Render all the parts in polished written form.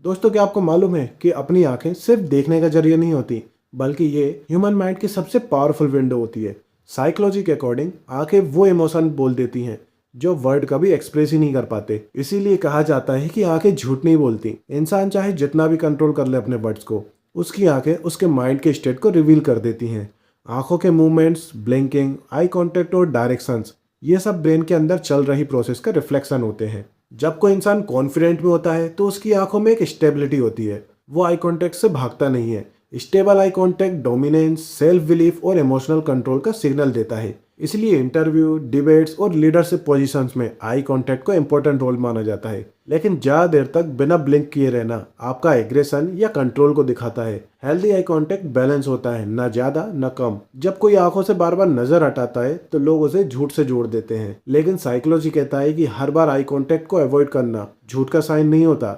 दोस्तों, क्या आपको मालूम है कि अपनी आंखें सिर्फ देखने का जरिया नहीं होती, बल्कि ये ह्यूमन माइंड की सबसे पावरफुल विंडो होती है। साइकोलॉजी के अकॉर्डिंग आंखें वो इमोशन बोल देती हैं जो वर्ड कभी एक्सप्रेस ही नहीं कर पाते। इसीलिए कहा जाता है कि आंखें झूठ नहीं बोलती। इंसान चाहे जितना भी कंट्रोल कर ले अपने वर्ड्स को, उसकी आंखें उसके माइंड के स्टेट को रिवील कर देती हैं। आंखों के मूवमेंट्स, ब्लिंकिंग, आई कांटेक्ट और डायरेक्शंस, ये सब ब्रेन के अंदर चल रही प्रोसेस का रिफ्लेक्शन होते हैं। जब कोई इंसान कॉन्फिडेंट में होता है तो उसकी आंखों में एक स्टेबिलिटी होती है। वो आई कांटेक्ट से भागता नहीं है। Stable eye contact dominance, self belief और इमोशनल कंट्रोल का सिग्नल देता है। इसलिए इंटरव्यू, डिबेट्स और लीडरशिप पोजीशंस में आई कांटेक्ट को इंपॉर्टेंट रोल माना जाता है। लेकिन ज्यादा देर तक बिना ब्लिंक किए रहना आपका एग्रेशन या कंट्रोल को दिखाता है। हेल्दी आई कांटेक्ट बैलेंस होता है, ना ज्यादा ना कम। जब कोई आंखों से बार बार नजर हटाता है तो लोग उसे झूठ से जोड़ देते हैं, लेकिन साइकोलॉजी कहता है कि हर बार आई कांटेक्ट को अवॉइड करना झूठ का साइन नहीं होता।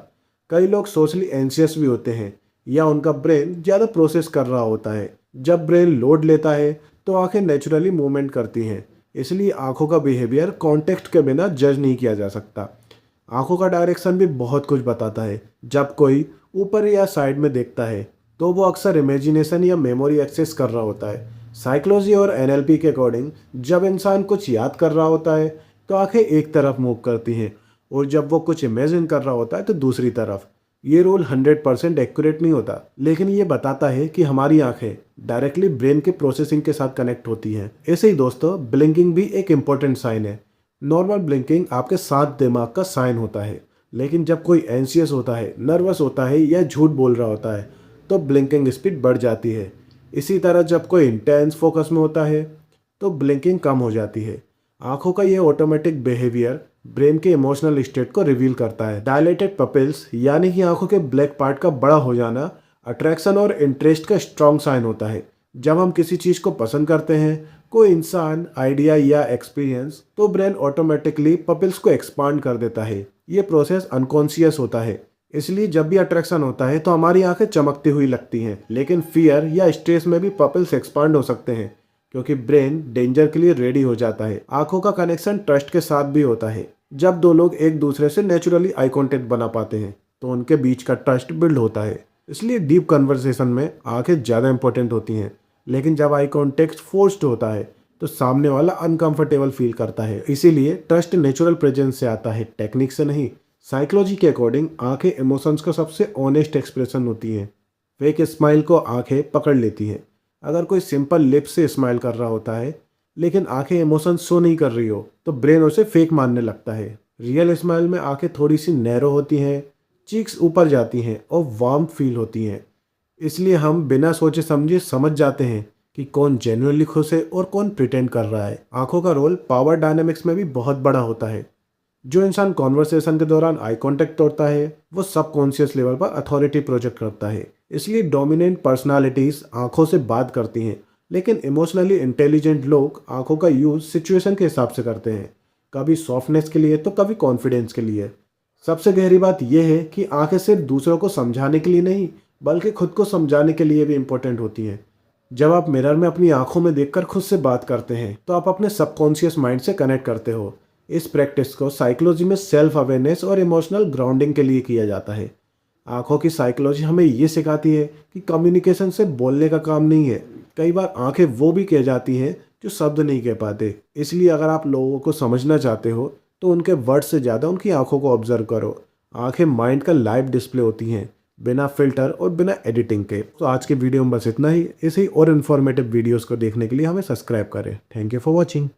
कई लोग सोशली एंशियस भी होते हैं या उनका ब्रेन ज्यादा प्रोसेस कर रहा होता है। जब ब्रेन लोड लेता है तो आंखें नेचुरली मूवमेंट करती हैं। इसलिए आंखों का बिहेवियर कॉन्टेक्स्ट के बिना जज नहीं किया जा सकता। आंखों का डायरेक्शन भी बहुत कुछ बताता है। जब कोई ऊपर या साइड में देखता है तो वो अक्सर इमेजिनेशन या मेमोरी एक्सेस कर रहा होता है। साइकोलॉजी और एनएलपी के अकॉर्डिंग जब इंसान कुछ याद कर रहा होता है तो आंखें एक तरफ मूव करती हैं, और जब वो कुछ इमेजिन कर रहा होता है तो दूसरी तरफ। ये रूल 100% एक्यूरेट नहीं होता, लेकिन ये बताता है कि हमारी आंखें डायरेक्टली ब्रेन के प्रोसेसिंग के साथ कनेक्ट होती हैं। ऐसे ही दोस्तों, ब्लिंकिंग भी एक इम्पोर्टेंट साइन है। नॉर्मल ब्लिंकिंग आपके शांत दिमाग का साइन होता है, लेकिन जब कोई एंशियस होता है, नर्वस होता है या झूठ बोल रहा होता है तो ब्लिंकिंग स्पीड बढ़ जाती है। इसी तरह जब कोई इंटेंस फोकस में होता है तो ब्लिंकिंग कम हो जाती है। आंखों का यह ऑटोमेटिक बिहेवियर ब्रेन के इमोशनल स्टेट को रिवील करता है। डायलेटेड पपिल्स यानी कि आंखों के ब्लैक पार्ट का बड़ा हो जाना अट्रैक्शन और इंटरेस्ट का स्ट्रॉन्ग साइन होता है। जब हम किसी चीज को पसंद करते हैं, कोई इंसान, आइडिया या एक्सपीरियंस, तो ब्रेन ऑटोमेटिकली पपिल्स को एक्सपांड कर देता है। ये प्रोसेस अनकॉन्शियस होता है। इसलिए जब भी अट्रैक्शन होता है तो हमारी आंखें चमकती हुई लगती हैं, लेकिन फियर या स्ट्रेस में भी पपिल्स एक्सपांड हो सकते हैं, क्योंकि ब्रेन डेंजर के लिए रेडी हो जाता है। आंखों का कनेक्शन ट्रस्ट के साथ भी होता है। जब दो लोग एक दूसरे से नेचुरली आई कांटेक्ट बना पाते हैं तो उनके बीच का ट्रस्ट बिल्ड होता है। इसलिए डीप कन्वर्सेशन में आंखें ज़्यादा इंपॉर्टेंट होती हैं। लेकिन जब आई कांटेक्ट फोर्स्ड होता है तो सामने वाला अनकंफर्टेबल फील करता है। इसीलिए ट्रस्ट नेचुरल प्रेजेंस से आता है, टेक्निक से नहीं। साइकोलॉजी के अकॉर्डिंग आंखें इमोशंस का सबसे ऑनेस्ट एक्सप्रेशन होती हैं। फेक स्माइल को आंखें पकड़ लेती हैं। अगर कोई सिंपल लिप से स्माइल कर रहा होता है लेकिन आंखें इमोशन शो नहीं कर रही हो तो ब्रेन उसे फेक मानने लगता है। रियल स्माइल में आंखें थोड़ी सी नैरो होती हैं, चीक्स ऊपर जाती हैं और वार्म फील होती हैं। इसलिए हम बिना सोचे समझे समझ जाते हैं कि कौन जेन्युइनली खुश है और कौन प्रिटेंड कर रहा है। आंखों का रोल पावर डायनामिक्स में भी बहुत बड़ा होता है। जो इंसान कॉन्वर्सेशन के दौरान आई कांटेक्ट तोड़ता है वो सबकॉन्शियस लेवल पर अथॉरिटी प्रोजेक्ट करता है। इसलिए डोमिनेंट पर्सनालिटीज आंखों से बात करती हैं, लेकिन इमोशनली इंटेलिजेंट लोग आंखों का यूज सिचुएशन के हिसाब से करते हैं, कभी सॉफ्टनेस के लिए तो कभी कॉन्फिडेंस के लिए। सबसे गहरी बात यह है कि आंखें सिर्फ दूसरों को समझाने के लिए नहीं, बल्कि खुद को समझाने के लिए भी इंपॉर्टेंट होती हैं। जब आप मिरर में अपनी आंखों में देखकर खुद से बात करते हैं तो आप अपने सबकॉन्शियस माइंड से कनेक्ट करते हो। इस प्रैक्टिस को साइकोलॉजी में सेल्फ अवेयरनेस और इमोशनल ग्राउंडिंग के लिए किया जाता है। आंखों की साइकोलॉजी हमें ये सिखाती है कि कम्युनिकेशन से बोलने का काम नहीं है। कई बार आंखें वो भी कह जाती हैं जो शब्द नहीं कह पाते। इसलिए अगर आप लोगों को समझना चाहते हो तो उनके वर्ड से ज़्यादा उनकी आंखों को ऑब्जर्व करो। आंखें माइंड का लाइव डिस्प्ले होती हैं, बिना फिल्टर और बिना एडिटिंग के। तो आज के वीडियो में बस इतना ही। ऐसे ही और इन्फॉर्मेटिव वीडियोस को देखने के लिए हमें सब्सक्राइब करें। Thank you for watching.